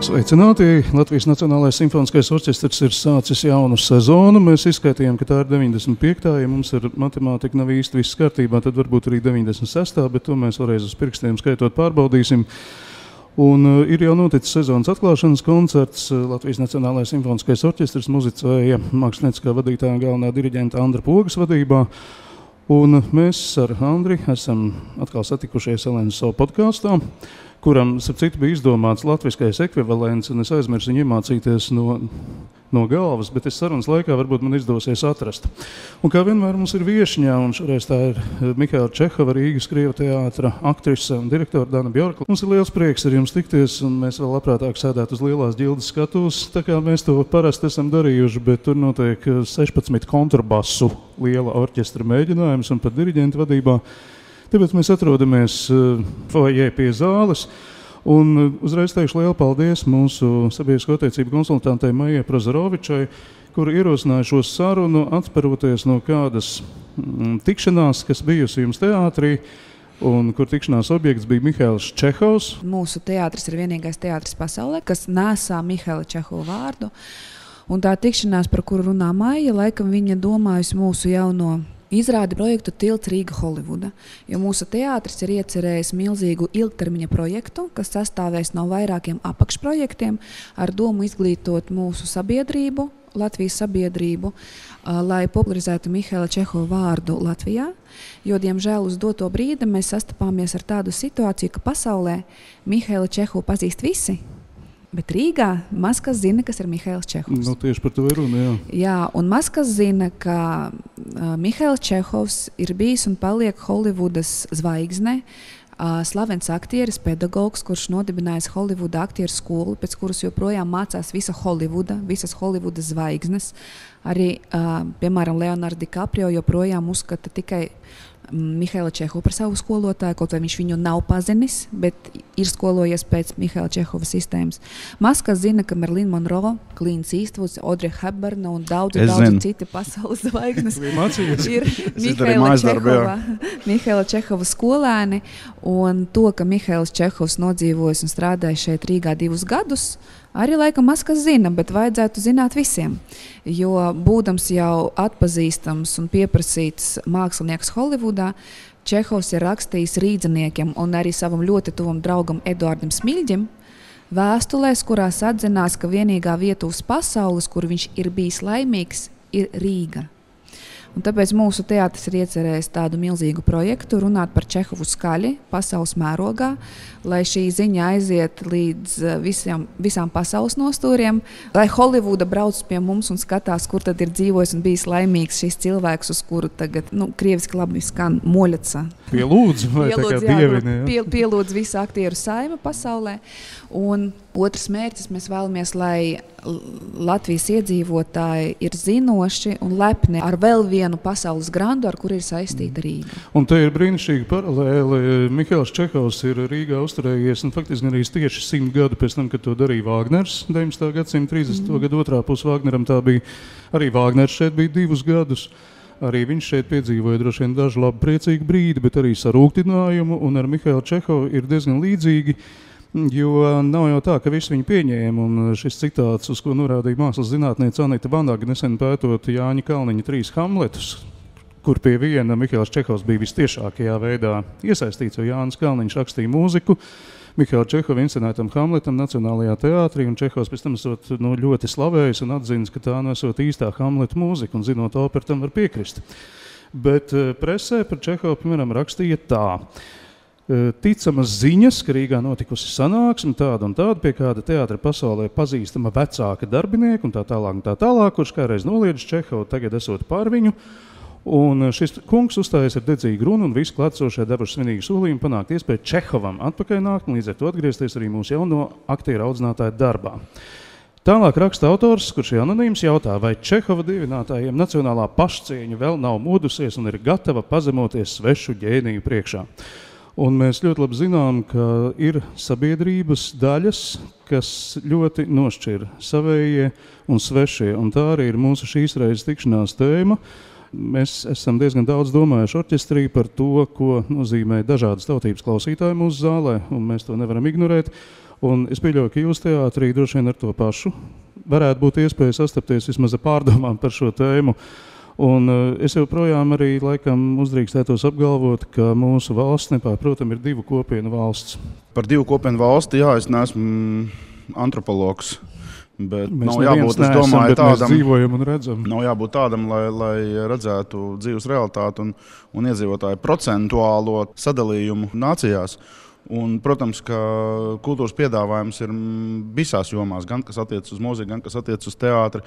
Sveicināti! Latvijas Nacionālais simfoniskais orķestrs ir sācis jaunu sezonu. Mēs izskaitījām, ka tā ir 95. Ja mums ar matemātiku nav īsti viss kārtībā, tad varbūt arī 96. Bet to mēs vēlreiz uz pirkstiem skaitot pārbaudīsim. Un ir jau noticis sezonas atklāšanas koncerts. Latvijas Nacionālais simfoniskais orķestrs muzicēja mākslinieckā vadītāja un galvenā diriģenta Andra Pogas vadībā. Un mēs ar Andri esam atkal satikušies LNSO podkāstā, kuram, starp citu, bija izdomāts latviskais ekvivalents, un es aizmirsu viņu iemācīties no galvas, bet es sarunas laikā varbūt man izdosies atrast. Un kā vienmēr mums ir viešņā, un šoreiz tā ir Mihaila Čehova, Rīgas Krievu teātra aktrise un direktora Dana Bjorka. Mums ir liels prieks ar jums tikties, un mēs vēl labprātāk sēdētu uz lielās ģildes skatuves, tā kā mēs to parasti esam darījuši, bet tur notiek 16 kontrabasu liela orķestra mēģinājums un pat diriģenta vadībā. Tāpēc mēs atrodamies foajē pie zāles, un uzreiz teikšu lielu paldies mūsu sabiedrisko attiecību konsultantei Maijai Prozorovičai, kura ierosināja šo sarunu atparoties no kādas tikšanās, kas bijusi jums teātrī, un kur tikšanās objekts bija Mihails Čehovs. Mūsu teātris ir vienīgais teātris pasaulē, kas nesā Mihaila Čehova vārdu, un tā tikšanās, par kuru runā Maija, laikam viņa domājusi mūsu jauno izrādi projektu Tilts Rīga Holivuda, jo mūsu teātris ir iecerējis milzīgu ilgtermiņa projektu, kas sastāvēs no vairākiem apakšprojektiem ar domu izglītot mūsu sabiedrību, Latvijas sabiedrību, lai popularizētu Mihaila Čehova vārdu Latvijā, jo, diemžēl, uz doto brīdi mēs sastapāmies ar tādu situāciju, ka pasaulē Mihaila Čehovu pazīst visi, bet Rīgā maz kas zina, kas ir Mihails Čehovs. Nu, tieši par to ir runa, jā. Jā, un maz kas zina, ka Mihails Čehovs ir bijis un paliek Holivudas zvaigzne, slavens aktieris, pedagogs, kurš nodibinājis Holivuda aktieru skolu, pēc kuras joprojām mācās visa Holivuda, visas Holivudas zvaigznes. Arī, piemēram, Leonardo DiCaprio joprojām uzskata tikai Mihaila Čehovu par savu skolotāju, kaut vai viņš viņu nav pazinis, bet ir skolojies pēc Mihaila Čehova sistēmas. Maz kas zina, ka Marilyn Monroe, Clint Eastwoods, Audrey Hepburn un daudzi citi pasaules zvaigznes ir Mihaila Čehova skolēni, un to, ka Mihails Čehovs nodzīvojis un strādājis šeit Rīgā 2 gadus, arī laikam maz kas zina, bet vajadzētu zināt visiem, jo būdams jau atpazīstams un pieprasīts mākslinieks Holivudā, Čehovs ir rakstījis rīdziniekiem un arī savam ļoti tuvam draugam Eduardam Smiļģim vēstulēs, kurās atzinās, ka vienīgā vieta uz pasaules, kur viņš ir bijis laimīgs, ir Rīga. Un tāpēc mūsu teātris ir iecerējis tādu milzīgu projektu runāt par Čehovu skaļi pasaules mērogā, lai šī ziņa aiziet līdz visām pasaules nostūriem, lai Holivuda brauc pie mums un skatās, kur tad ir dzīvojis un bijis laimīgs šis cilvēks, uz kuru tagad, krieviski labi skan Moļaca. Pielūdz, vai tā kā dievini, jā? Pielūdz visu aktieru saima pasaulē. Un otrs mērķis, mēs vēlamies, lai Latvijas iedzīvotāji ir zinoši un lepni ar vēl vienu pasaules grandu, ar kuru ir saistīta Rīga. Un te ir brīnišķīgi paralēli. Mihails Čehovs ir Rīgā uzturējies, un faktiski arī tieši 100 gadu pēc tam, kad to darīja Vāgners, 19. gadsimta 30. gadu otrā pus Vāgneram tā bija. Arī Vāgners šeit bija 2 gadus. Arī viņš šeit piedzīvoja droši vien dažu labu priecīgu brīdi, bet arī sarūktinājumu, un ar Mihailu Čehovu ir diezgan līdzīgi. Jo nav jau tā, ka visi viņu pieņēma, un šis citāts, uz ko norādīja mākslas zinātniece Anita Vanaga, nesen pētot Jāņa Kalniņa 3 Hamletus, kur pie viena Mihails Čehovs bija vistiešākajā veidā iesaistīts, jo Jānis Kalniņš rakstīja mūziku Mihaila Čehova inscenētam Hamletam Nacionālajā teātrī, un Čehovs pēc tam esot ļoti slavējis un atzīst, ka tā nesot īstā Hamleta mūzika, un zinot operu tam var piekrist. Bet presē par Čehovu, piemēram, rakstīja tā. Ticamas ziņas, ka Rīgā notikusi sanāksme tāda un tāda, pie kāda teātra pasaulē pazīstama vecāka darbinieka un tā tālāk, kurš kādreiz noliedz Čehovu, tagad esot pār viņu. Un šis kungs uzstājas ar dedzīgu runu, un visi klātsošie devuši svinīgu solījumu panākt iespēju Čehovam atpakaļ nākt, un līdz ar to atgriezties arī mūsu jauno aktieru audzinātāju darbā. Tālāk raksta autors, kurš ir anonīms, jautā, vai Čehova dīvinātājiem nacionālā pašcieņa vēl nav modusies un ir gatava pazemoties svešu ģēniju priekšā. Un mēs ļoti labi zinām, ka ir sabiedrības daļas, kas ļoti nošķir savējie un svešie, un tā arī ir mūsu šīs reizes tikšanās tēma. Mēs esam diezgan daudz domājuši orķestrī par to, ko nozīmē dažādas tautības klausītāji mūsu zālē, un mēs to nevaram ignorēt. Un es pieļauju, ka jūs teātrī droši vien ar to pašu varētu būt iespēja sastapties vismaz ar pārdomām par šo tēmu. Un es joprojām arī laikam uzdrīkstētos apgalvot, ka mūsu valsts nepārprotam ir 2 kopienu valsts. Par 2 kopienu valsti, jā, es neesmu antropologs. Bet mēs nav jābūt, es domāju, tādam, dzīvojam un redzam. Nav jābūt tādam, lai redzētu dzīves realitāti un iedzīvotāju procentuālo sadalījumu nācijās. Un, protams, ka kultūras piedāvājums ir visās jomās, gan kas attiecas uz mūziku, gan kas attiecas uz teātri,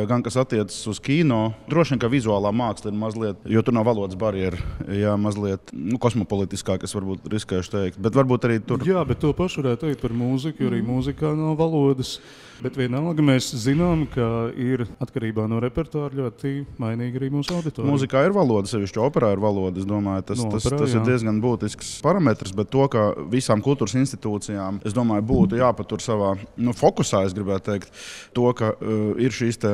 gan kas attiecas uz kino. Droši vien, ka vizuālā māksla ir mazliet, jo tur nav valodas barjera, jā, mazliet kosmopolitiskāk, es varbūt riskēšu teikt. Bet varbūt arī tur. Jā, bet to pašu varētu teikt par mūziku, jo arī mūzikā nav valodas. Bet vienalga mēs zinām, ka ir atkarībā no repertuāra ļoti mainīga arī mūsu auditorija. Mūzikā ir valoda, sevišķi operā ir valoda. Es domāju, tas ir diezgan būtisks parametrs, bet to, ka visām kultūras institūcijām, es domāju, būtu jāpatur savā fokusā, es gribētu teikt, to, ka ir šīs te,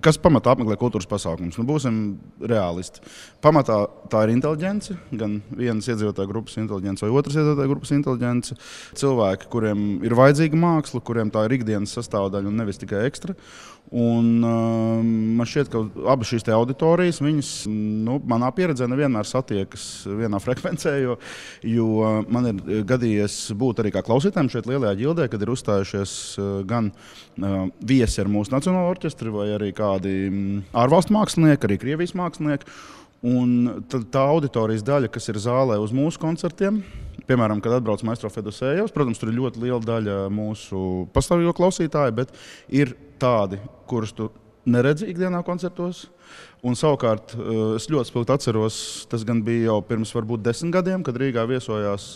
kas pamatā apmeklē kultūras pasākumus. Būsim realisti. Pamatā tā ir inteliģence, gan vienas iedzīvotāju grupas inteliģence vai otras iedzīvotāju grupas inteliģence. Cilvēki, kuriem ir vajadzīga māksla, kuriem tā ir ikdienas sastāvdaļa un nevis tikai ekstra. Un, man šķiet, ka abas šīs auditorijas, viņas, manā pieredzē nevienmēr satiekas vienā frekvencē, jo man ir gadījies būt arī kā klausītājiem šeit lielajā ģildē, kad ir uzstājušies gan viesi ar mūsu nacionālo orķestri vai arī kādi ārvalstu mākslinieki, arī Krievijas mākslinieki. Un tad tā auditorijas daļa, kas ir zālē uz mūsu koncertiem, piemēram, kad atbrauc Maestro Fedusējevs, protams, tur ir ļoti liela daļa mūsu pastāvīgo klausītāju, bet ir tādi, kurus tu neredzi ikdienā koncertos. Un savukārt es ļoti spilgti atceros, tas gan bija jau pirms varbūt 10 gadiem, kad Rīgā viesojās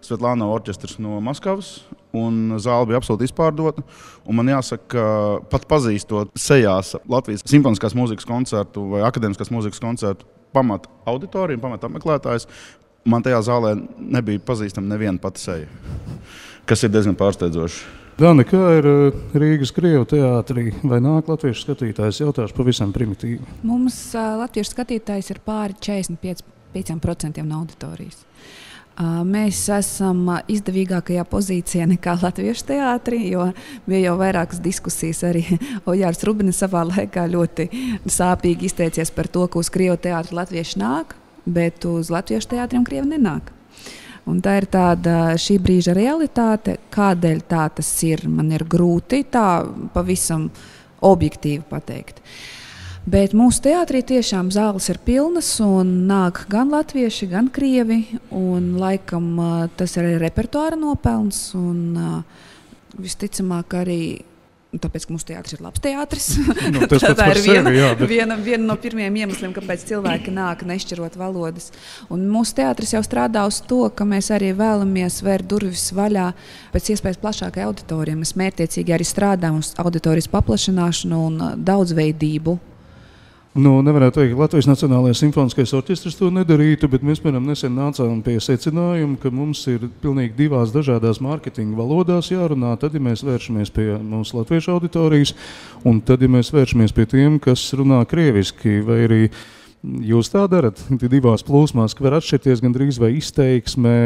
Svetlāna orķestris no Maskavas, un zāle bija absolūti izpārdota. Un man jāsaka, ka pat pazīstot sejās Latvijas simfoniskās mūzikas koncertu vai akadēmiskās mūzikas koncertu pamat auditoriju, pamat apmeklētājs, man tajā zālē nebija pazīstama neviena pati seja, kas ir diezgan pārsteidzoši. Dani, kā ir Rīgas Krievu teātrī? Vai nāk latviešu skatītājs? Jautāšu pavisam primitīvi. Mums latviešu skatītājs ir pāri 45% no auditorijas. Mēs esam izdevīgākajā pozīcijā nekā latviešu teātrī, jo bija jau vairākas diskusijas arī. Ojārs Rubins savā laikā ļoti sāpīgi izteicies par to, ka uz Krievu teātri latvieši nāk, bet uz latviešu teātriem Krievi nenāk. Un tā ir tāda šī brīža realitāte, kādēļ tā tas ir. Man ir grūti tā pavisam objektīvi pateikt. Bet mūsu teātrī tiešām zāles ir pilnas un nāk gan latvieši, gan krievi. Un laikam tas ir arī repertuāra nopelns un visticamāk arī tāpēc, ka mūsu teātris ir labs teātris. Tā ir viena no pirmajiem iemesliem, kāpēc cilvēki nāk nešķirot valodas. Un mūsu teātris jau strādā uz to, ka mēs arī vēlamies vērt durvis vaļā pēc iespējas plašākai auditorijai. Mēs mērķtiecīgi arī strādājam uz auditorijas paplašināšanu un daudzveidību. Nevarētu teikt, ka Latvijas Nacionālais simfoniskais orķestris to nedarītu, bet mēs, piemēram, nesen nācām pie secinājuma, ka mums ir pilnīgi 2 dažādās mārketinga valodās jārunā. Tad, ja mēs vēršamies pie mūsu latviešu auditorijas, un tad, ja mēs vēršamies pie tiem, kas runā krieviski, vai arī jūs tā darat, 2 plūsmās, ka var atšķirties gandrīz vai izteiksme,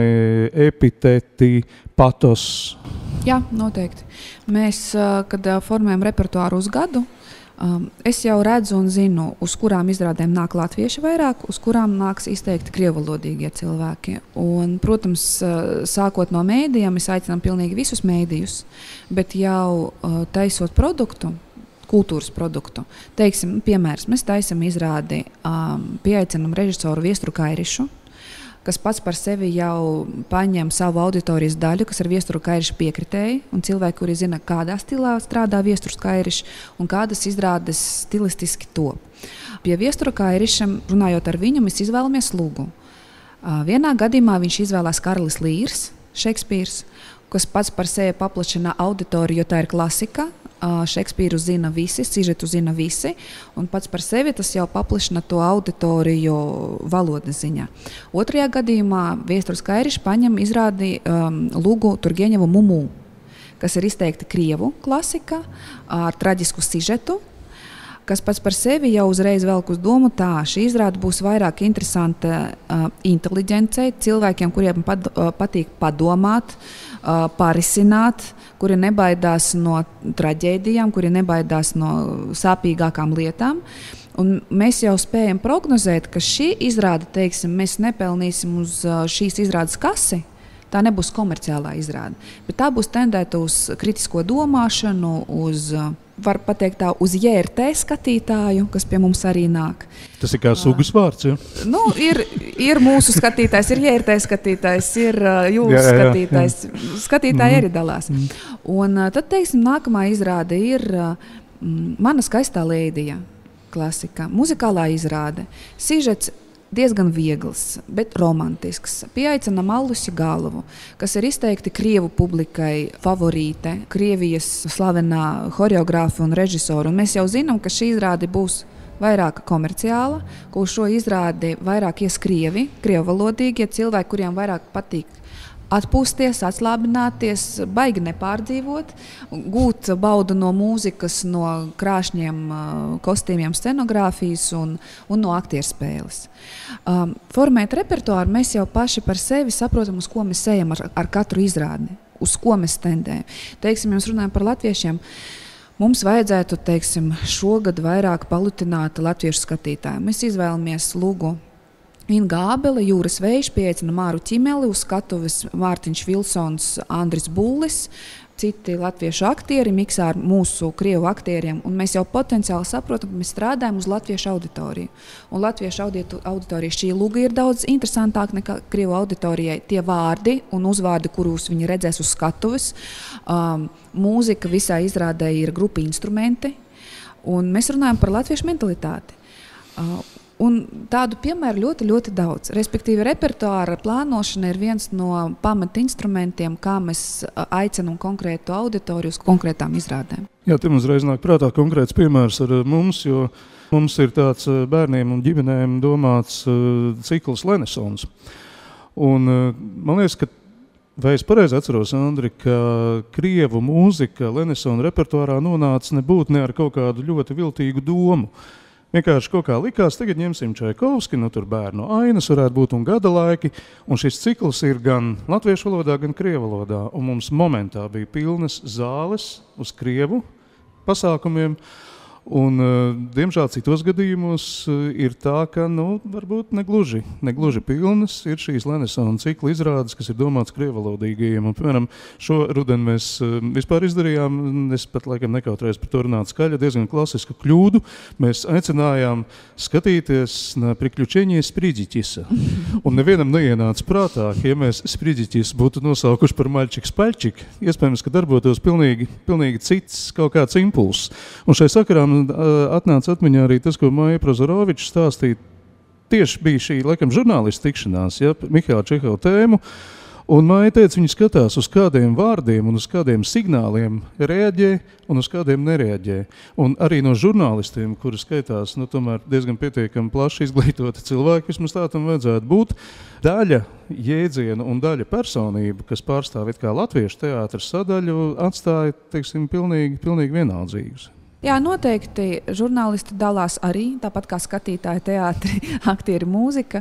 epiteti, patos. Jā, noteikti. Mēs, kad formējam repertuāru uz gadu, es jau redzu un zinu, uz kurām izrādēm nāk latvieši vairāk, uz kurām nāks izteikti krievalodīgie cilvēki. Un, protams, sākot no mēdījiem, mēs aicinām pilnīgi visus mēdījus, bet jau taisot produktu, kultūras produktu. Teiksim, piemērs, mēs taisam izrādi, pieaicinam režisoru Viesturu Kairišu, kas pats par sevi jau paņem savu auditorijas daļu, kas ir Viesturu Kairiša piekritēji, un cilvēki, kuri zina, kādā stilā strādā Viesturs Kairišs un kādas izrādes stilistiski top. Pie Viesturu Kairiša, runājot ar viņu, mēs izvēlamies Lugu. Vienā gadījumā viņš izvēlās Karlis Līrs, Šekspīrs, kas pats par sevi paplašina auditoriju, jo tā ir klasika. Šekspīru zina visi, sižetu zina visi, un pats par sevi tas jau paplašina to auditoriju valodas ziņā. Otrajā gadījumā Viesturs Kairišs paņem izrādi Lugu Turgeņevu Mumu, kas ir izteikti krievu klasika ar traģisku sižetu. kas pats par sevi jau uzreiz velk uz domu tā, šī izrāde būs vairāk interesanta inteliģencei, cilvēkiem, kuriem patīk padomāt, parisināt, kuri nebaidās no traģēdijām, kuri nebaidās no sāpīgākām lietām. Un mēs jau spējam prognozēt, ka šī izrāde, teiksim, mēs nepelnīsim uz šīs izrādes kasi. Tā nebūs komerciālā izrāde, bet tā būs tendēta uz kritisko domāšanu, var pateikt tā, uz JRT skatītāju, kas pie mums arī nāk. Tas ir kā sugas vārds, ja? Nu, ir mūsu skatītājs, ir JRT skatītājs, ir jūsu skatītājs. Skatītāji arī dalās. Un tad, teiksim, nākamā izrāde ir Mana skaistā lēdija, klasika, muzikālā izrāde. Sižets diezgan viegls, bet romantisks. Pieaicina Mallusi Galvu, kas ir izteikti Krievu publikai favorīte, Krievijas slavenā horeogrāfa un režisora. Un mēs jau zinām, ka šī izrāde būs vairāk komerciāla, ko šo izrādi vairāk ies krievi, krievalodīgie cilvēki, kuriem vairāk patīk atpūsties, atslābināties, baigi nepārdzīvot, gūt baudu no mūzikas, no krāšņiem kostīmiem, scenogrāfijas un no aktierspēles. Formēt repertuāru mēs jau paši par sevi saprotam, uz ko mēs ejam ar katru izrādi, uz ko mēs tendējam. Teiksim, ja mēs runājam par latviešiem, mums vajadzētu, teiksim, šogad vairāk palutināt latviešu skatītāju. Mēs izvēlamies Lugu Inga Ābele, Jūras Vējš, pieaicina Māru Ķimeli, uz skatuves Mārtiņš Vilsons, Andris Bullis, citi latviešu aktieri miksā ar mūsu krievu aktieriem, un mēs jau potenciāli saprotam, ka mēs strādājam uz latviešu auditoriju. Un latviešu auditorija šī luga ir daudz interesantāk nekā krievu auditorijai. Tie vārdi un uzvārdi, kurus viņi redzēs uz skatuves, mūzika visā izrādē ir grupa instrumenti, un mēs runājam par latviešu mentalitāti. Un tādu piemēru ļoti, ļoti daudz. Respektīvi, repertuāra plānošana ir viens no pamatinstrumentiem, kā mēs aicinām konkrētu auditoriju uz konkrētām izrādēm. Jā, te mums reiz nāk prātā konkrēts piemērs ar mums, jo mums ir tāds bērniem un ģimenēm domāts cikls Lenesons. Un man liekas, ka vai es pareizi atceros, Andri, ka krievu mūzika Lenesona repertuārā nonāca nebūt ne ar kaut kādu ļoti viltīgu domu. Vienkārši kaut kā likās, tagad ņemsim Čaikovski, tur bērnu ainas varētu būt un gada laiki, un šis cikls ir gan latviešu valodā, gan krievu valodā, un mums momentā bija pilnas zāles uz krievu pasākumiem, un, diemžēl, citos gadījumos ir tā, ka, varbūt negluži pilnas ir šīs Lenesona cikla izrādes, kas ir domāts krievalodīgajiem. Un, piemēram, šo rudeni mēs vispār izdarījām, es pat laikam nekautrējos par to runāt skaļi, diezgan klasisku kļūdu. Mēs aicinājām skatīties na priekļučenie Spriģiķisa. Un nevienam neienāca prātā, ka, ja mēs Spriģiķis būtu nosaukuši par Maļčiks Paļčik, iespējams, ka darbotos pilnīgi cits kaut kāds impulss. Un šai sakarā atnāca atmiņā arī tas, ko Maija Prozoroviča stāstīja. Tieši bija šī, laikam, žurnālistu tikšanās, ja, Mihaila Čehova tēmu, un Maija teica, viņi skatās uz kādiem vārdiem un uz kādiem signāliem reaģē un uz kādiem nereaģē. Un arī no žurnālistiem, kuri skaitās, tomēr diezgan pietiekami plaši izglītoti cilvēki, vismaz tā tam vajadzētu būt, daļa jēdzienu un daļa personību, kas pārstāv it kā latviešu teātras sadaļu, atstāja, teiksim, pilnīgi vienaldzīgus. Jā, noteikti žurnālisti dalās arī, tāpat kā skatītāji, teātri, aktieri, mūzika.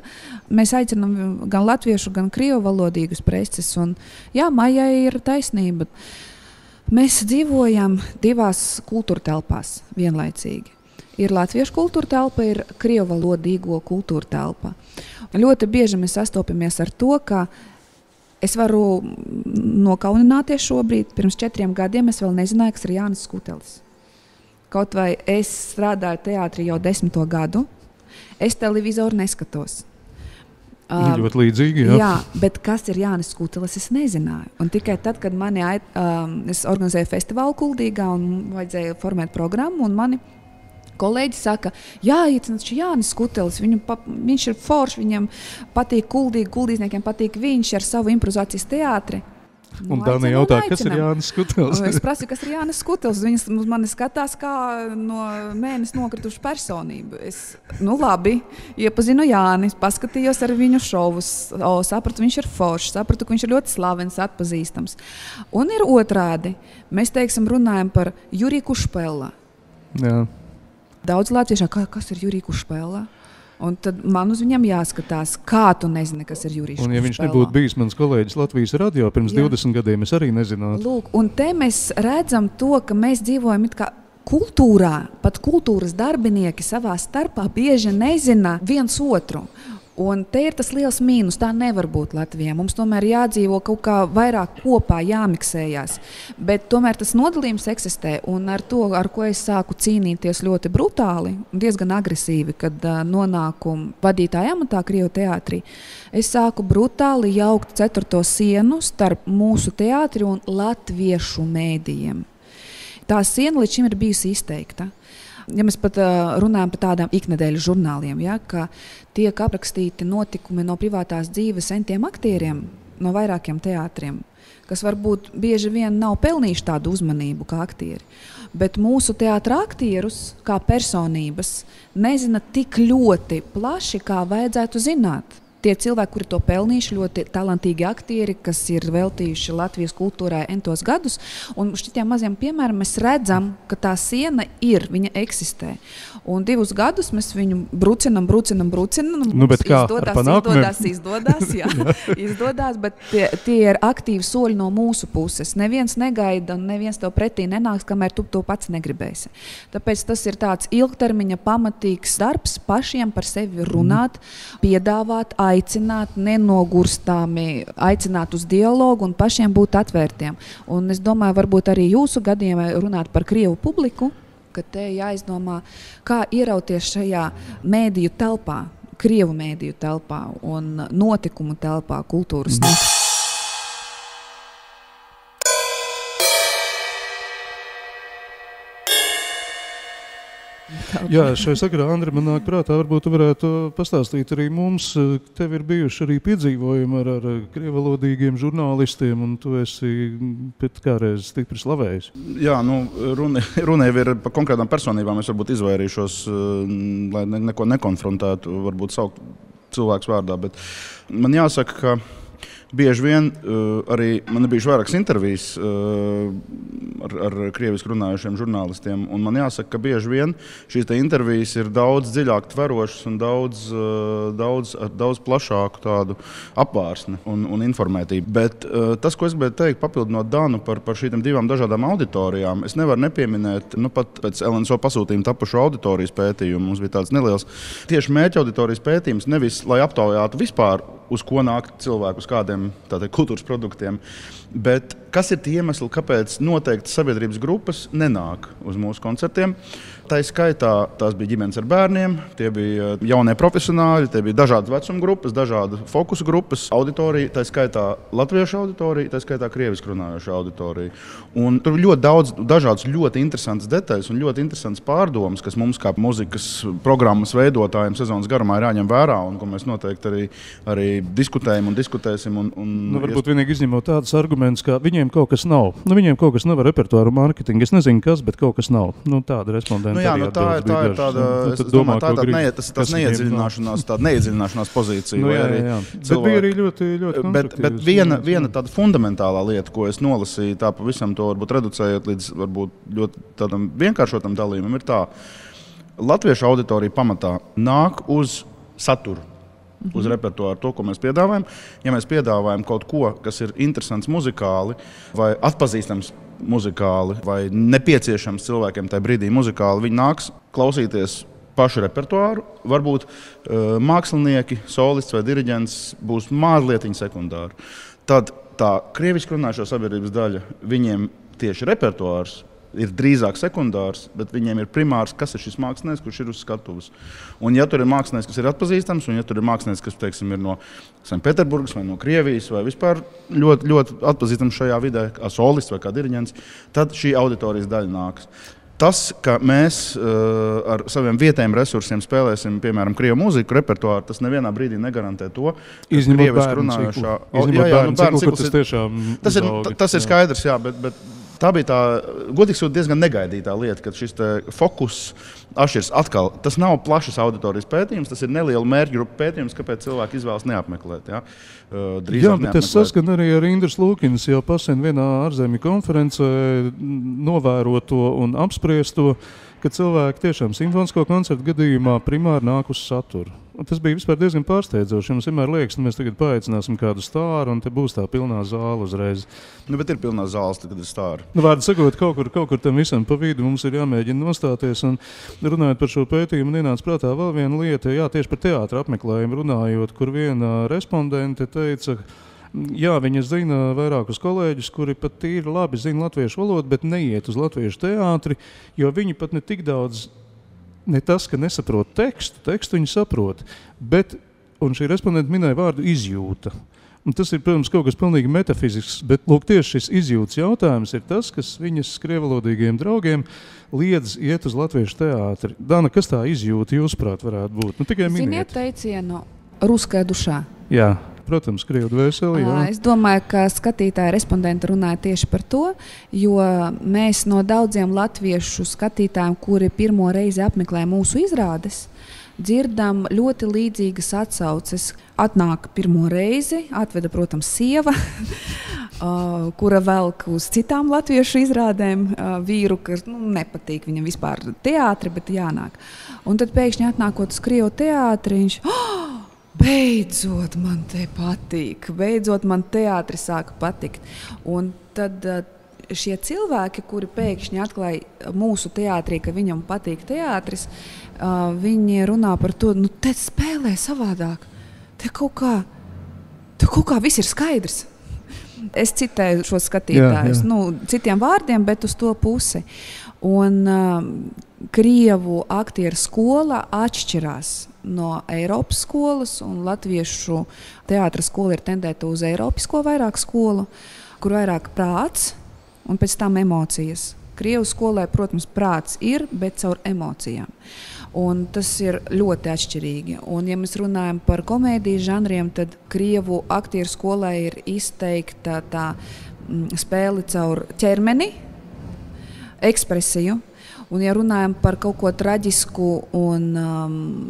Mēs aicinām gan latviešu, gan krievu valodīgus preces. Un, jā, Maijai ir taisnība. Mēs dzīvojam divās kultūra telpās vienlaicīgi. Ir latviešu kultūra telpa, ir krievu valodīgo kultūra telpa. Ļoti bieži mēs sastopamies ar to, ka es varu nokaunināties šobrīd. Pirms 4 gadiem es vēl nezināju, kas ir Jānis Skutelis. Kaut vai es strādāju teātrī jau 10. gadu, es televizoru neskatos. Ļoti līdzīgi, jā. Jā, bet kas ir Jānis Skutelis, es nezināju. Un tikai tad, kad es organizēju festivālu Kuldīgā un vajadzēja formēt programmu, un mani kolēģi saka, jāiecināts Jānis Skutelis, viņš ir foršs, viņam patīk Kuldīgi, kuldīzniekiem patīk viņš ar savu improvizācijas teātri. Un Dāna jautā, kas ir Jānis Skutelis? Es prasu, kas ir Jānis Skutelis. Viņas uz mani skatās kā no mēnes nokritušu personību. Labi, iepazinu Jāni, paskatījos ar viņu šovus, sapratu, viņš ir foršs, sapratu, ka viņš ir ļoti slavens, atpazīstams. Un ir otrādi. Mēs, teiksim, runājam par Juriju Kušpela. Jā. daudz latviešu, kas ir Jurij, kurš spēlē? Un tad man uz viņam jāskatās, kā tu nezini, kas ir Jurijs. Un ja viņš nebūtu bijis mans kolēģis Latvijas radio pirms 20 gadiem, es arī nezinātu. Lūk, un te mēs redzam to, ka mēs dzīvojam it kā kultūrā, pat kultūras darbinieki savā starpā bieži nezina viens otru. Un te ir tas liels mīnus, tā nevar būt Latvijā. Mums tomēr jādzīvo kaut kā vairāk kopā, jāmiksējās. Bet tomēr tas nodalījums eksistē, un ar to, ar ko es sāku cīnīties ļoti brutāli, diezgan agresīvi, kad nonāku vadītāja amatā Krievu teātrī, es sāku brutāli jaukt 4. sienu starp mūsu teātri un latviešu mēdījiem. Tā siena līdz šim ir bijusi izteikta. Ja mēs pat runājam par tādām iknedēļas žurnāliem, ja, ka tiek aprakstīti notikumi no privātās dzīves centiem aktieriem no vairākiem teātriem, kas varbūt bieži vien nav pelnījuši tādu uzmanību kā aktieri. Bet mūsu teātra aktierus, kā personības, nezina tik ļoti plaši, kā vajadzētu zināt. Tie cilvēki, kuri to pelnījuši, ļoti talantīgi aktieri, kas ir veltījuši Latvijas kultūrai entos gadus. Un šitiem maziem piemēram mēs redzam, ka tā siena ir, viņa eksistē. Un 2 gadus mēs viņu brucinam. Nu, bet kā? Izdodas, jā. Izdodas, bet tie ir aktīvi soļi no mūsu puses. Neviens negaida un neviens tev pretī nenāks, kamēr tu to pats negribēsi. Tāpēc tas ir tāds ilgtermiņa pamatīgs darbs, pašiem par sevi runāt, piedāvāt, aicināt, nenogurstāmi aicināt uz dialogu un pašiem būt atvērtiem. Un es domāju, varbūt arī jūsu gadījumā runāt par Krievu publiku, ka te jāizdomā, kā ierauties šajā mēdīju telpā, Krievu mēdīju telpā un notikumu telpā, kultūras telpā. Jā, šai sakarā, Andri, man nāk prātā, varbūt tu varētu pastāstīt arī mums. Tev ir bijuši arī piedzīvojumi ar krievalodīgiem žurnālistiem, un tu esi pēc kādreiz stipri slavējis. Jā, nu, runa jau ir par konkrētām personībām. Es varbūt izvairīšos, lai neko nekonfrontētu, varbūt saukt cilvēks vārdā, bet man jāsaka, ka bieži vien arī man ir bijuši vairākas intervijas ar krieviski runājušiem žurnālistiem, un man jāsaka, ka bieži vien šīs intervijas ir daudz dziļāk tverošas un daudz plašāku tādu apvārsni un informētību. Bet tas, ko es gribēju teikt, papildinot Danu par šīm 2 dažādām auditorijām, es nevaru nepieminēt, pat pēc LNSO pasūtījuma tapušu auditorijas pētījumu, mums bija tāds neliels tieši mērķa auditorijas pētījums, nevis lai aptaujātu vispār, uz ko nāk cilvēku, uz kādiem kultūras produktiem. Bet kas ir tie iemesli, kāpēc noteikti sabiedrības grupas nenāk uz mūsu koncertiem? Tā skaitā tās bija ģimenes ar bērniem, tie bija jaunie profesionāļi, tie bija dažādas vecuma grupas, dažādu fokusu grupas, auditorija, tā skaitā latviešu auditorija, tā skaitā krieviski runājoša auditorija. Un tur ļoti daudz dažādas ļoti interesantas detaļas un ļoti interesantas pārdomas, kas mums kā muzikas programmas veidotājiem sezonas garumā ir jāņem vērā un ko mēs noteikti arī diskutējam un diskutēsim. Nu, varbūt vienīgi izņemot tādus argumentus, ka viņiem kaut kas nav. Viņiem kaut kas nav ar repertuāru mārketingu. Es nezinu, kas, bet kaut kas nav. Tāda respondenta. Jā, tā ir tāda, es domāju, tas neiedziļināšanās pozīcija. Jā. Bet bija arī ļoti bet viena tāda fundamentālā lieta, ko es nolasīju, tā pavisam to varbūt reducējot līdz varbūt ļoti tādam vienkāršotam dalījumam, ir tā. Latviešu auditorija pamatā nāk uz saturu. Uz repertuāru, to, ko mēs piedāvājam. Ja mēs piedāvājam kaut ko, kas ir interesants muzikāli vai atpazīstams muzikāli vai nepieciešams cilvēkiem tajā brīdī muzikāli, viņi nāks klausīties pašu repertuāru. Varbūt mākslinieki, solists vai diriģents būs mazliet sekundāri. Tad tā krieviski runājošo sabiedrības daļa, viņiem tieši repertuārs ir drīzāk sekundārs, bet viņiem ir primārs, kas ir šis mākslinieks, kurš ir uz skatuves. Un ja tur ir mākslinieks, kas ir atpazīstams, un ja tur ir mākslinieks, kas, teiksim, ir no Sanktpēterburgas vai no Krievijas vai vispār ļoti, ļoti atpazīstams šajā vidē, kā solists vai kā diriģents, tad šī auditorijas daļa nāks. Tas, ka mēs ar saviem vietējiem resursiem spēlēsim, piemēram, krievu mūziku repertuāru, tas nevienā brīdī negarantē to, ka krieviski runājošā... Tas ir skaidrs, jā, bet tā bija tā, godīgi sakot, diezgan negaidītā lieta, kad šis fokus atšķiras atkal. Tas nav plašas auditorijas pētījums, tas ir neliela mērķa grupa pētījums, kāpēc cilvēki izvēlas neapmeklēt. Jā, bet es saskan arī ar Indras Lūkinas jau pasen vienā ārzemju konferencē novēroto un apspriesto, ka cilvēki tiešām simfonisko koncertu gadījumā primāri nāk uz saturu. Un tas bija vispār diezgan pārsteidzoši. Mums vienmēr liekas, ka mēs tagad paaicināsim kādu stāru, un te būs tā pilnā zāle uzreiz. Bet ir pilnā zāles, kad ir stāri. Vārdu sakot, kaut kur tam visam pa vidu mums ir jāmēģina nostāties. Un runājot par šo pētījumu, ienāca prātā vēl viena lieta, tieši par teātra apmeklējumu runājot, kur viena respondente teica, viņa zina vairākus kolēģus, kuri pat tīri labi zina latviešu valodu, bet neiet uz latviešu teātri, jo viņi pat ne tik daudz. Ne tas, ka nesaprot tekstu viņi saprot, bet, un šī respondenta minēja vārdu izjūta. Un tas ir, protams, kaut kas pilnīgi metafizisks, bet lūk, tieši šis izjūtas jautājums ir tas, kas viņas krievalodīgiem draugiem liedz iet uz latviešu teātri. Dana, kas tā izjūta jūsuprāt varētu būt? Tikai miniet. Ziniet teicienu ruskajā dušā. Jā. Protams, krievu dvēseli. Es domāju, ka skatītāji respondenti runāja tieši par to, jo mēs no daudziem latviešu skatītājiem, kuri pirmo reizi apmeklē mūsu izrādes, dzirdam ļoti līdzīgas atsauces. Atnāk pirmo reizi, atveda, protams, sieva, kura velk uz citām latviešu izrādēm vīru, kas nepatīk viņam vispār teātri, bet jānāk. Un tad pēkšņi atnākot uz krievu teātri, viņš beidzot man te patīk, beidzot man teātris sāka patikt. Un tad šie cilvēki, kuri pēkšņi atklāja mūsu teātrī, ka viņam patīk teātris, viņi runā par to, te spēlē savādāk, te kaut kā viss ir skaidrs. Es citēju šo skatītājus, citiem vārdiem, bet uz to pusi. Un krievu aktieru skola atšķirās no Eiropas skolas, un latviešu teātra skola ir tendēta uz eiropisko vairāk skolu, kur vairāk prāts un pēc tam emocijas. Krievu skolē, protams, prāts ir, bet caur emocijām. Un tas ir ļoti atšķirīgi. Un, ja mēs runājam par komēdiju žanriem, tad krievu aktieru skolē ir izteikta tā spēle caur ķermeni, ekspresiju. Un, ja runājam par kaut ko traģisku un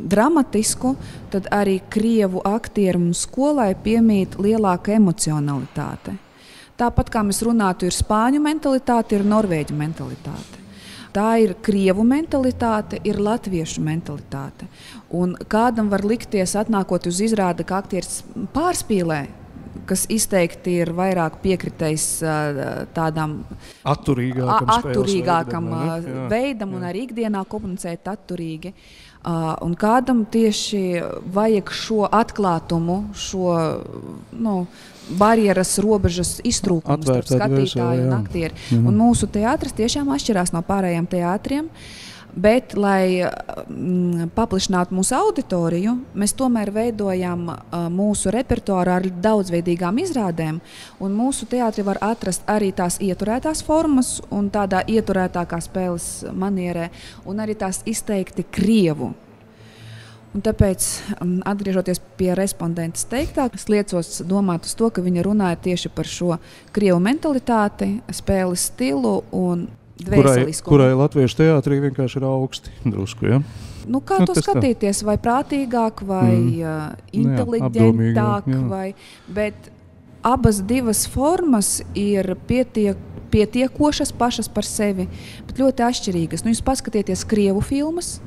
dramatisku, tad arī krievu aktieru skolai piemīt lielāka emocionalitāte. Tāpat kā mēs runātu, ir spāņu mentalitāte, ir norvēģu mentalitāte. Tā ir krievu mentalitāte, ir latviešu mentalitāte. Un kādam var likties, atnākot uz izrādi, ka aktieris pārspīlē, kas izteikti ir vairāk piekritējis tādam atturīgākam veidam un arī ikdienā komunicēt atturīgi. Un kādam tieši vajag šo atklātumu, šo barjeras robežas iztrūkumu starp skatītāju un aktieri. Un mūsu teātris tiešām atšķirās no pārējiem teātriem. Bet, lai paplašinātu mūsu auditoriju, mēs tomēr veidojam mūsu repertuāru ar daudzveidīgām izrādēm. Un mūsu teātri var atrast arī tās ieturētās formas un tādā ieturētākā spēles manierē, un arī tās izteikti krievu. Un tāpēc, atgriežoties pie respondentes teiktā, es liecos domāt uz to, ka viņa runāja tieši par šo krievu mentalitāti, spēles stilu un kurai latviešu teātrī vienkārši ir augsti drusku, ja? Kā to skatīties, vai prātīgāk, vai inteliģentāk, bet abas divas formas ir pietiekošas pašas par sevi, bet ļoti atšķirīgas. Jūs paskatieties krievu filmas,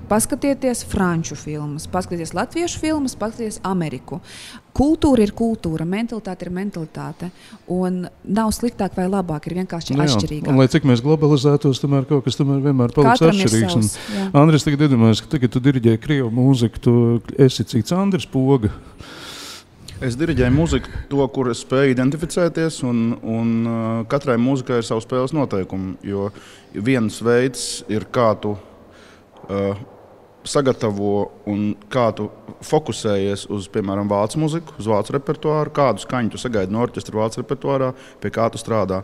paskatieties franču filmas, paskatieties latviešu filmas, paskatieties Ameriku. Kultūra ir kultūra, mentalitāte ir mentalitāte. Un nav sliktāk vai labāk, ir vienkārši atšķirīgāk. Un lai cik mēs globalizētos, tomēr kaut kas vienmēr paliks atšķirīgs. Andris, tagad iedomājies, ka tagad tu diriģēji krievu mūziku, tu esi cits Andris Poga. Es diriģēju mūziku, to, kur es spēju identificēties, un katrai mūzikai ir savu spēles noteikumu. Jo viens veids ir, kā tu sagatavo un kā tu fokusējies uz, piemēram, vācu muziku, uz vācu repertuāru, kādu skaņu tu sagaidi no orķestra vācu repertuārā, pie kā tu strādā.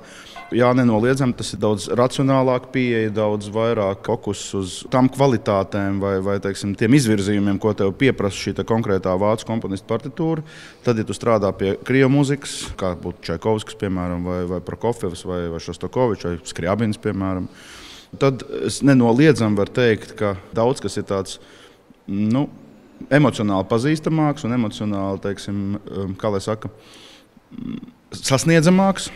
Jā, nenoliedzami, tas ir daudz racionālāk pieeja, daudz vairāk fokus uz tām kvalitātēm vai teiksim, tiem izvirzījumiem, ko tev pieprasa šī konkrētā vācu komponista partitūra. Tad, ja tu strādā pie krievu muzikas, kā būtu Čaikovskis, piemēram, vai Prokofjevs, vai Šostakovičs, vai Skriabins, piemēram, tad es nenoliedzami varu teikt, ka daudz kas ir tāds emocionāli pazīstamāks un emocionāli, teiksim, kā lai saka, sasniedzamāks.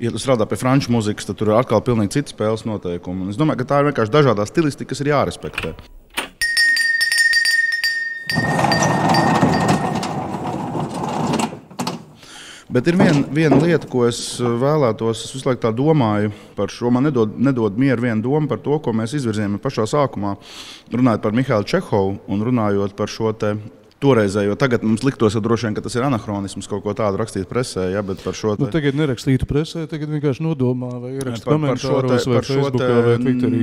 Ja tu strādā pie franču mūzikas, tad tur ir atkal pilnīgi citi spēles noteikumi. Un es domāju, ka tā ir vienkārši dažādā stilistika, kas ir jārespektē. Bet ir viena lieta, ko es vēlētos, es visu laiku tā domāju par šo. Man nedod mieru viena doma par to, ko mēs izvirzījām pašā sākumā, runājot par Mihailu Čehovu un runājot par šo te toreizējo. Tagad mums liktos, droši vien, ka tas ir anahronisms kaut ko tādu rakstīt presē, ja, bet par šo te... Tagad nerakstītu presē, tagad vienkārši nodomā vai ierakst komentāros vai Facebookā vai Twitterī.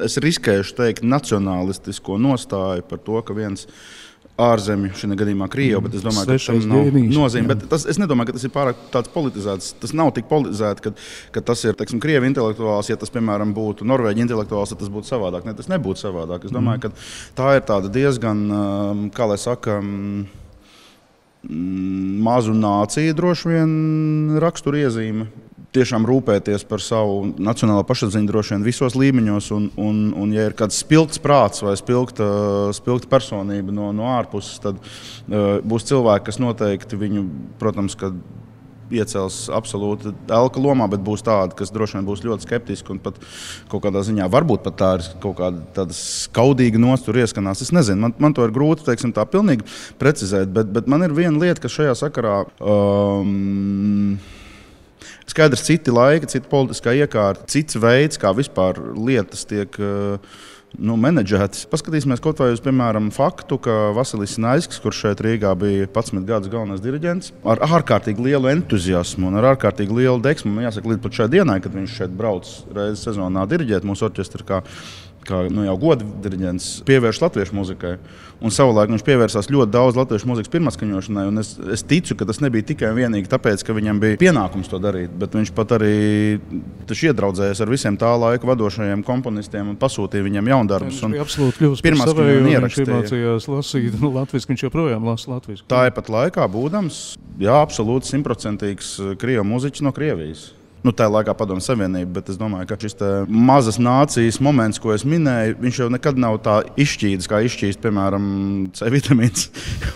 Es riskēšu teikt nacionalistisko nostāju par to, ka viens ārzemju, šī gadījumā Krievija, bet es domāju, ka tam nav nozīme. Es nedomāju, ka tas ir pārāk tāds politizēts. Tas nav tik politizēts, ka tas ir, teiksim, Krievi intelektuāls. Ja tas, piemēram, būtu Norvēģi intelektuāls, tad tas būtu savādāk. Ne, tas nebūtu savādāk. Es domāju, ka tā ir tāda diezgan, kā lai saka, mazu nāciju droši vien raksturiezīme. Tiešām rūpēties par savu nacionālo pašapziņu droši vien visos līmeņos, un ja ir kāds spilgts prāts vai spilgta personība no ārpuses, tad būs cilvēki, kas noteikti viņu, protams, ka iecels absolūti elka lomā, bet būs tādi, kas droši vien būs ļoti skeptiski un pat kaut kādā ziņā varbūt pat tā ir kaut kāda tāda skaudīga nostura ieskanās. Es nezinu, man to ir grūti, teiksim, tā pilnīgi precizēt, bet man ir viena lieta, kas šajā sakarā skaidrs, citi laiki, cita politiskā iekārta, cits veids, kā vispār lietas tiek menedžētas. Paskatīsimies kaut vai uz, piemēram, faktu, ka Vasilijs Naļskis, kurš šeit Rīgā bija 11 gadus galvenais diriģents, ar ārkārtīgi lielu entuziasmu un ar ārkārtīgi lielu deksmu, man jāsaka, līdz pat šai dienai, kad viņš šeit brauc reizi sezonā diriģēt mūsu orķestru, kā jau goda diriģents, pievērš latviešu muzikai. Un savulaik viņš pievērsās ļoti daudz latviešu muzikas pirmaskaņošanai. Es ticu, ka tas nebija tikai un vienīgi tāpēc, ka viņam bija pienākums to darīt, bet viņš pat arī iedraudzējās ar visiem tā laika vadošajiem komponistiem un pasūtīja viņiem jaundarbus. Viņš bija absolūti kļuvis par savēju, un viņš iemācījās lasīt latviski, viņš joprojām lasa latviski. Tāpat laikā būdams, absolūti 100% krievu muziķis no Krievijas. Tajā laikā Padomju Savienība, bet es domāju, ka šis mazas nācijas moments, ko es minēju, viņš jau nekad nav tā izšķīdis, kā izšķīst, piemēram, C vitamīns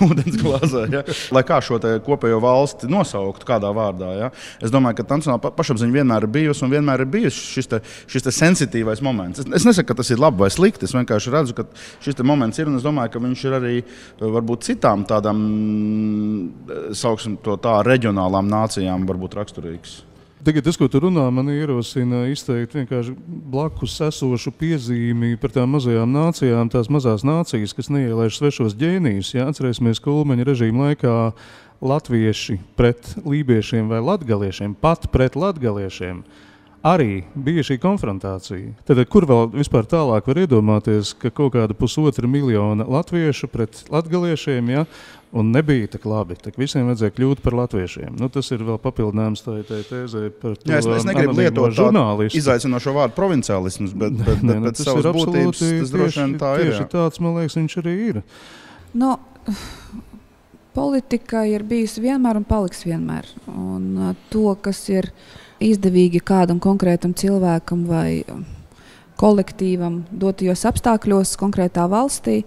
ūdens glāzē. Ja? Lai kā šo kopējo valsti nosauktu kādā vārdā. Ja? Es domāju, ka nacionālā pašapziņa vienmēr ir bijusi un vienmēr ir bijusi šis sensitīvais moments. Es nesaku, ka tas ir labi vai slikti, es vienkārši redzu, ka šis moments ir, un es domāju, ka viņš ir arī varbūt citām tādām, sauksim to tā, reģionālām nācijām varbūt raksturīgs. Tagad tas, ko tu runā, man ierosina izteikt vienkārši blakus esošu piezīmi par tām mazajām nācijām, tās mazās nācijas, kas neielaiž svešos ģēnijus. Ja? Atcerēsimies, ka Ulmaņa režīma laikā latvieši pret lībiešiem vai latgaliešiem, pat pret latgaliešiem, arī bija šī konfrontācija. Tad, kur vēl vispār tālāk var iedomāties, ka kaut kāda 1,5 miljona latviešu pret latgaliešiem, ja? Un nebija tik labi. Tak visiem vajadzēja kļūt par latviešiem. Tas ir vēl papildinājums tai tēzē par to es negribu lietot tādu izaicinošo vārdu provinciālisms, bet tas savas būtības tas droši vien tā ir. Tieši tāds, man liekas, viņš arī ir. Politika ir bijusi vienmēr un paliks vienmēr. Un to, kas ir izdevīgi kādam konkrētam cilvēkam vai kolektīvam dotajos apstākļos konkrētā valstī,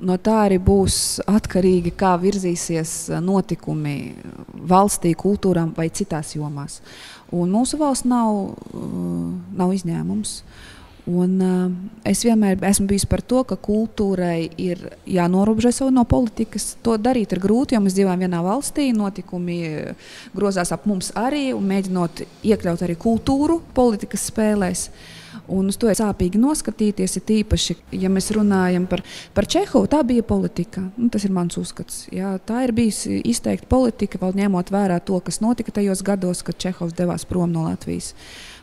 no tā arī būs atkarīgi, kā virzīsies notikumi valstī, kultūrām vai citās jomās. Un mūsu valsts nav izņēmums. Un, es vienmēr esmu bijis par to, ka kultūrai ir jānorobežo sev no politikas. To darīt ir grūti, jo mēs dzīvojam vienā valstī, notikumi grozās ap mums arī, un mēģinot iekļaut arī kultūru politikas spēlēs. Un uz to ir sāpīgi noskatīties, ir tīpaši, ja mēs runājam par Čehovu, tā bija politika. Tas ir mans uzskats. Jā, tā ir bijusi izteikta politika, vēl ņemot vērā to, kas notika tajos gados, kad Čehovs devās prom no Latvijas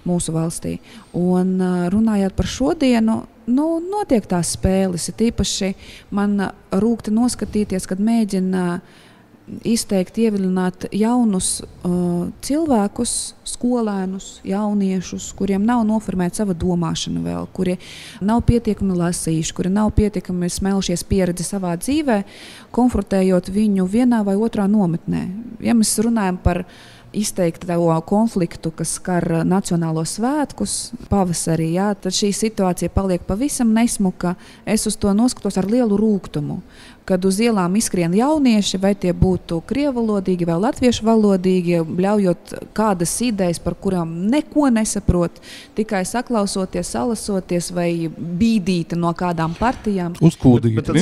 mūsu valstī. Un runājot par šodienu, notiek tās spēles. Ir tīpaši man rūkti noskatīties, kad mēģina izteikti ievilināt jaunus cilvēkus, skolēnus, jauniešus, kuriem nav noformēta sava domāšana vēl, kuri nav pietiekami lasījuši, kuri nav pietiekami smelšies pieredzi savā dzīvē, konfrontējot viņu vienā vai otrā nometnē. Ja mēs runājam par izteikt to konfliktu, kas skar nacionālos svētkus pavasarī, jā, tad šī situācija paliek pavisam nesmuka. Es uz to noskatos ar lielu rūgtumu. Kad uz ielām izskrien jaunieši, vai tie būtu krievalodīgi vai latviešu valodīgi, ļaujot kādas idejas, par kurām neko nesaprot, tikai saklausoties, salasoties vai bīdīti no kādām partijām. Uzkūdīgi. Bet tad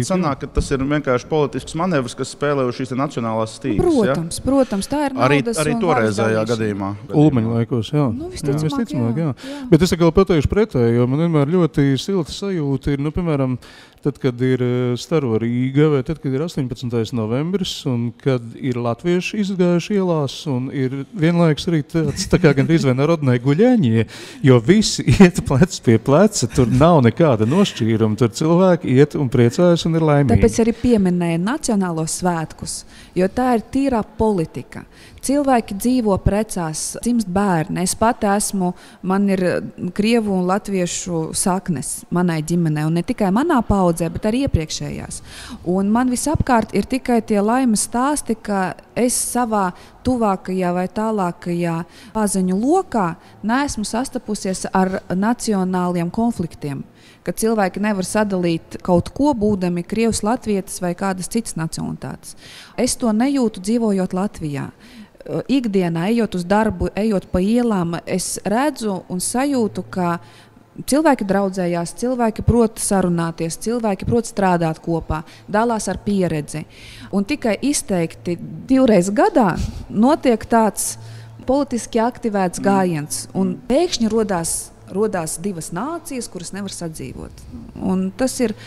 sanāk, ka tas ir vienkārši politisks manevrs, kas spēlē uz šīs nacionālās stīgas. Protams, tā ir naudas arī toreizējā gadījumā. Ulmaņa laikos, jā. Visticamāk, jā. Bet es atkal pateikšu pretēji, jo man vienmēr ļoti silta sajūta ir, piemēram, tad, kad ir Staro Rīga, vai tad, kad ir 18. novembris, un kad ir latvieši izgājuši ielās, un ir vienlaikus arī tāds, tā kā gandrīz vai narodnai guļaņie, jo visi iet plec pie pleca, tur nav nekāda nošķīruma, tur cilvēki iet un priecājas un ir laimīgi. Tāpēc arī pieminēja nacionālos svētkus, jo tā ir tīrā politika. Cilvēki dzīvo, precās, dzimst bērni. Es pati esmu, man ir krievu un latviešu saknes manai ģimenei, un ne tikai manā paudzē, bet arī iepriekšējās. Un man visapkārt ir tikai tie laimes stāsti, ka es savā tuvākajā vai tālākajā paziņu lokā neesmu sastapusies ar nacionāliem konfliktiem, kad cilvēki nevar sadalīt kaut ko, būdami krievs, latvietis vai kādas citas nacionalitātes. Es to nejūtu dzīvojot Latvijā. Ikdienā, ejot uz darbu, ejot pa ielām, es redzu un sajūtu, ka cilvēki draudzējās, cilvēki prot sarunāties, cilvēki prot strādāt kopā, dalās ar pieredzi. Un tikai izteikti 2 reizes gadā notiek tāds politiski aktivēts gājiens, un pēkšņi rodās 2 nācijas, kuras nevar sadzīvot. Un tas ir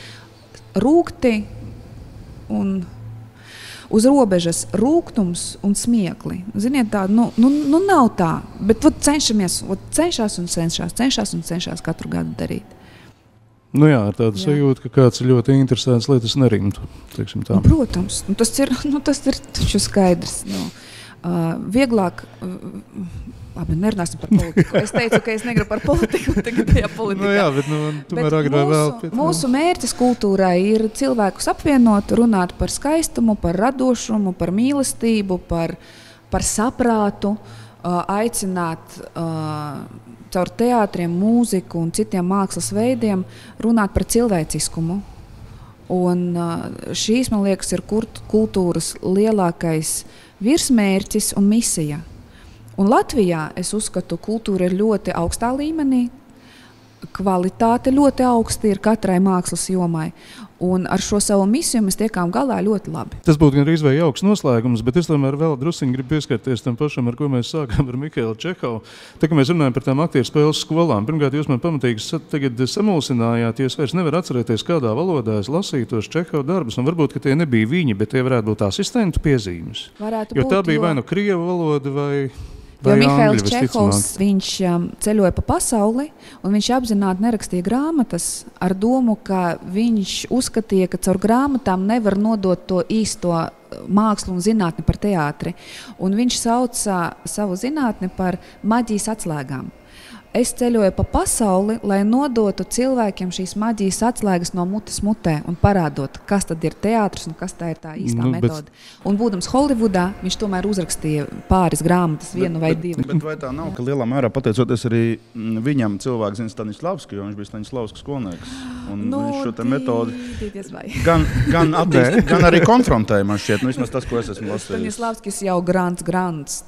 rūgti un uz robežas rūgtums un smiekli. Ziniet, tā, nav tā, bet cenšas katru gadu darīt. Nu jā, ar tādu sajūtu, ka kāds ir ļoti interesants, lai tas nerimtu, teiksim tā. Protams, tas ir taču skaidrs. Vieglāk... Labi, nerunāsim par politiku. Es teicu, ka es negribu par politiku, tagad tajā politikā. Jā, bet tomēr agrāk vēl. Mūsu mērķis kultūrai ir cilvēkus apvienot, runāt par skaistumu, par radošumu, par mīlestību, par saprātu, aicināt caur teātriem, mūziku un citiem mākslas veidiem runāt par cilvēciskumu. Un šīs, man liekas, ir kultūras lielākais virsmērķis un misija. Un Latvijā, es uzskatu, kultūra ir ļoti augstā līmenī, kvalitāte ļoti augsta ir katrai mākslas jomai. Un ar šo savu misiju mēs tiekām galā ļoti labi. Tas būtu gan arī jauks noslēgums, bet es tomēr vēl drusciņi gribu pieskarties tam pašam, ar ko mēs sākām ar Mihailu Čehovu. Tā kā mēs runājam par tām aktieru spēles skolām, pirmkārt, jūs man pamatīgi tagad samulsinājāt, jūs vairs nevar atcerēties, kādā valodā es lasīju tos Čehovu darbus, un varbūt, ka tie nebija viņi, bet tie varētu būt asistentu piezīmes. Jo tā bija vai nu krievu valoda vai... Jo Mihails Čehovs, viņš ceļoja pa pasauli, un viņš apzināti nerakstīja grāmatas ar domu, ka viņš uzskatīja, ka caur grāmatām nevar nodot to īsto mākslu un zinātni par teātri. Un viņš sauca savu zinātni par maģijas atslēgām. Es ceļoju pa pasauli, lai nodotu cilvēkiem šīs maģijas atslēgas no mutes mutē un parādot, kas tad ir teātris un kas tā ir tā īstā metode. Un būdams Holivudā, viņš tomēr uzrakstīja pāris grāmatas, vienu vai divu. Bet vai tā nav, ka lielā mērā pateicoties arī viņam cilvēks zina Stanislavski, jo viņš bija Stanislavska skolnieks. Un viņš šo te metodi gan attīst, gan arī konfrontēja, man šķiet, vismaz tas, ko es esmu lasījis. Stanislavskis jau grants.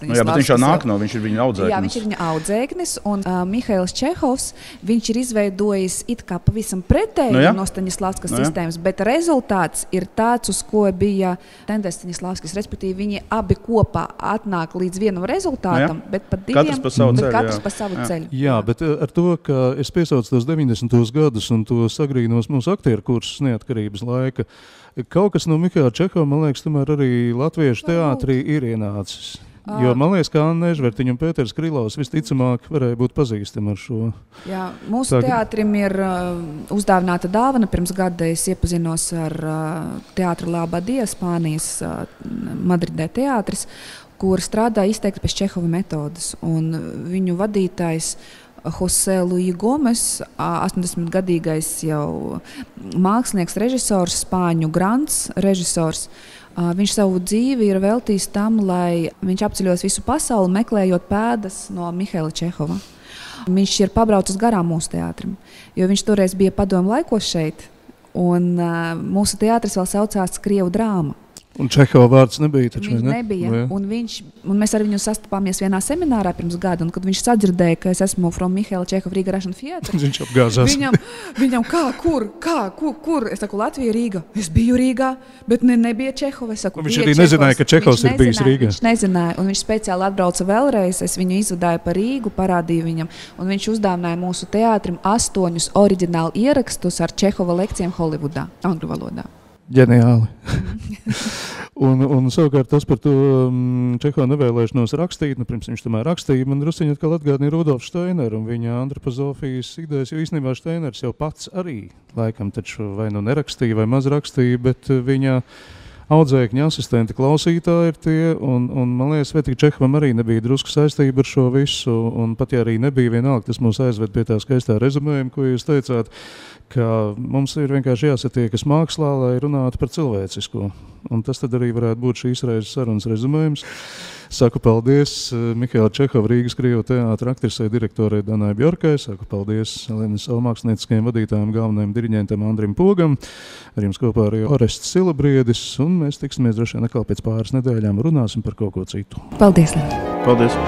Jā, bet viņš jau nāk no, viņš ir viņa audzēknis. Jā, viņš ir viņa audzēknis, un Mihails Čehovs, viņš ir izveidojis it kā pavisam pretēji no Stanislavskas sistēmas, bet rezultāts ir tāds, uz ko bija tendēts Stanislavskis, respektīvi viņi abi kopā atnāk līdz vienam rezultātam, bet pat diviem, katrs pa savu ceļu. Jā, bet ar to, ka es piesaucu tos 90. gadus un to sagrīnos mūsu aktieru kursus neatkarības laika, kaut kas no Mihaila Čehova, man liekas, tomēr arī latviešu teātrī ir ienācis. Jo man liekas, ka Anna Nežvertiņa un Pēters Krilovs visticamāk varēja būt pazīstami ar šo. Jā, mūsu teātrim ir uzdāvināta dāvana. Pirms gada es iepazinos ar teātru La Abadia, Spānijas Madridē teātris, kur strādā izteikti pēc Čehova metodas. Un viņu vadītājs Jose Luis Gomes, 80-gadīgais jau mākslinieks, režisors, spāņu grants režisors, Viņš savu dzīvi ir veltījis tam, lai viņš apceļos visu pasauli, meklējot pēdas no Mihaila Čehova. Viņš ir pabraucis garām mūsu teātrim, jo viņš toreiz bija padomu laikos šeit, un mūsu teātris vēl saucās Krievu drāma. Un Čehova vārds nebija, taču, ne? Nebija. Un mēs ar viņu sastapāmies vienā seminārā pirms gada, un kad viņš sadzirdēja, ka es esmu from Mihaila Čehova Riga Russian Theatre. Viņš apgāzās. Viņam kur? Es saku, Latvija, Rīga. Es biju Rīgā, bet nebija Čehova. Es saku, viņš arī nezināja, ka Čehovs ir bijis Rīgā. Viņš nezināja, un viņš speciāli atbrauca vēlreiz. Es viņu izvadāju pa Rīgu, parādīju viņam, un viņš uzdāvināja mūsu teātrim 8 oriģinālu ierakstus ar Čehova lekcijām Holivudā, angļu valodā. Ģeniāli. un savukārt tas par to Čehova nevēlēšanos rakstīt, pirms viņš tomēr rakstīja, man drusciņi atkal atgādināja Rudolfu Steineru un viņa antropozofijas idejas, jo īstenībā Steiners jau pats arī laikam taču vai nu nerakstīja vai maz rakstīja, bet viņa audzēkņa asistenti klausītāji ir tie, un man liekas, Vetīgi Čehovam arī nebija drusku saistība ar šo visu, un pat ja arī nebija vienalga, tas mūs aizved pie tā skaistā rezumējuma, ko jūs teicāt, ka mums ir vienkārši jāsatiekas mākslā, lai runātu par cilvēcisko. Un tas tad arī varētu būt šīs reizes sarunas rezumējums. Saku paldies Mihaila Čehova Rīgas Krievu teātra aktrisei direktorei Danai Bjorkai. Saku paldies Lenes savu mākslinieckajiem vadītājiem galvenajiem diriģentam Andrim Pogam. Ar jums kopā arī Orests Silabriedis. Un mēs tiksimies droši vien atkal pēc pāris nedēļām runāsim par kaut ko citu. Paldies! Paldies!